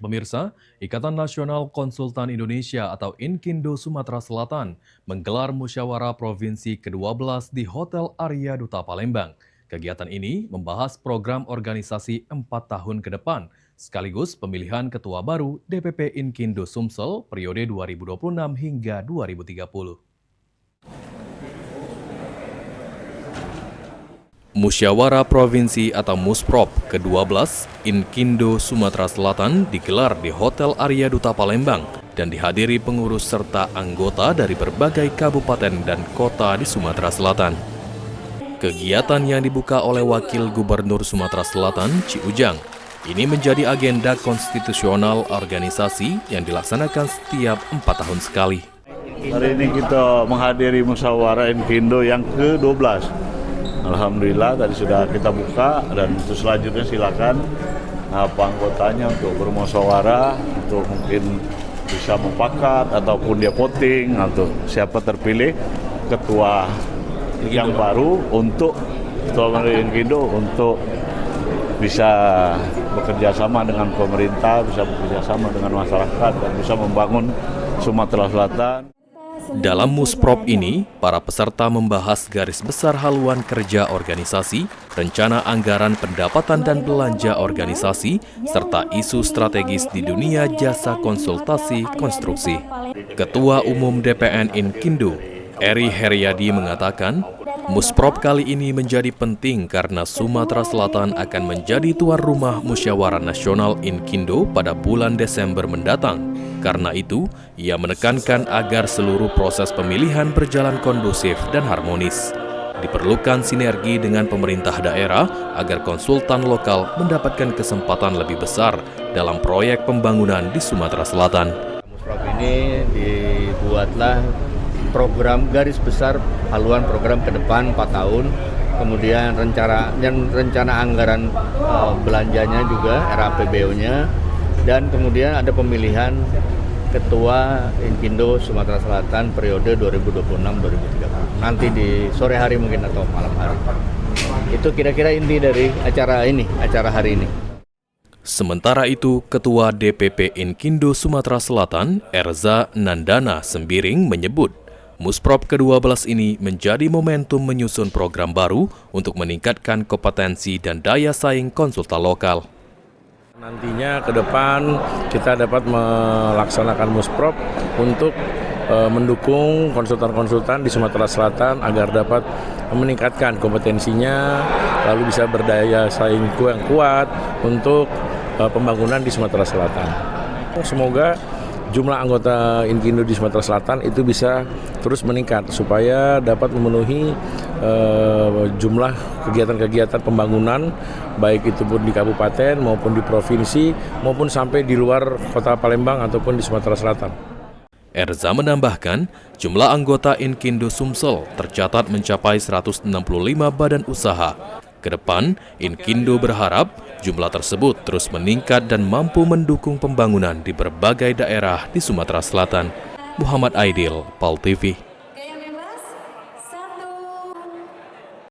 Pemirsa, Ikatan Nasional Konsultan Indonesia atau Inkindo Sumatera Selatan menggelar musyawarah provinsi ke-12 di Hotel Arya Duta Palembang. Kegiatan ini membahas program organisasi 4 tahun ke depan, sekaligus pemilihan ketua baru DPP Inkindo Sumsel periode 2026 hingga 2030. Musyawarah Provinsi atau Musprop ke-12 Inkindo Sumatera Selatan digelar di Hotel Arya Duta Palembang dan dihadiri pengurus serta anggota dari berbagai kabupaten dan kota di Sumatera Selatan. Kegiatan yang dibuka oleh Wakil Gubernur Sumatera Selatan, Ci Ujang, ini menjadi agenda konstitusional organisasi yang dilaksanakan setiap 4 tahun sekali. Hari ini kita menghadiri musyawarah Inkindo yang ke-12. Alhamdulillah tadi sudah kita buka dan untuk selanjutnya silakan anggotanya untuk bermusyawarah, untuk mungkin bisa mufakat ataupun dia voting atau siapa terpilih ketua yang baru untuk ketua Inkindo untuk bisa bekerja sama dengan pemerintah, bisa bekerja sama dengan masyarakat dan bisa membangun Sumatera Selatan. Dalam Musprop ini, para peserta membahas garis besar haluan kerja organisasi, rencana anggaran pendapatan dan belanja organisasi, serta isu strategis di dunia jasa konsultasi konstruksi. Ketua Umum DPN Inkindo, Eri Heriadi mengatakan, Musprop kali ini menjadi penting karena Sumatera Selatan akan menjadi tuan rumah Musyawarah Nasional Inkindo pada bulan Desember mendatang. Karena itu, ia menekankan agar seluruh proses pemilihan berjalan kondusif dan harmonis. Diperlukan sinergi dengan pemerintah daerah agar konsultan lokal mendapatkan kesempatan lebih besar dalam proyek pembangunan di Sumatera Selatan. Musprop ini dibuatlah program garis besar haluan program ke depan 4 tahun, kemudian rencana anggaran belanjanya juga RAPBO-nya, dan kemudian ada pemilihan ketua Inkindo Sumatera Selatan periode 2026-2030. Nanti di sore hari mungkin atau malam hari. Itu kira-kira inti dari acara hari ini. Sementara itu, Ketua DPP Inkindo Sumatera Selatan, Erza Nandana Sembiring menyebut, Musprop ke-12 ini menjadi momentum menyusun program baru untuk meningkatkan kompetensi dan daya saing konsultan lokal. Nantinya ke depan kita dapat melaksanakan Musprop untuk mendukung konsultan-konsultan di Sumatera Selatan agar dapat meningkatkan kompetensinya, lalu bisa berdaya saing yang kuat untuk pembangunan di Sumatera Selatan. Semoga jumlah anggota Inkindo di Sumatera Selatan itu bisa terus meningkat supaya dapat memenuhi jumlah kegiatan-kegiatan pembangunan baik itu pun di kabupaten maupun di provinsi maupun sampai di luar kota Palembang ataupun di Sumatera Selatan. Erza menambahkan, jumlah anggota Inkindo Sumsel tercatat mencapai 165 badan usaha. Kedepan, Inkindo berharap jumlah tersebut terus meningkat dan mampu mendukung pembangunan di berbagai daerah di Sumatera Selatan. Muhammad Aidil, PAL TV.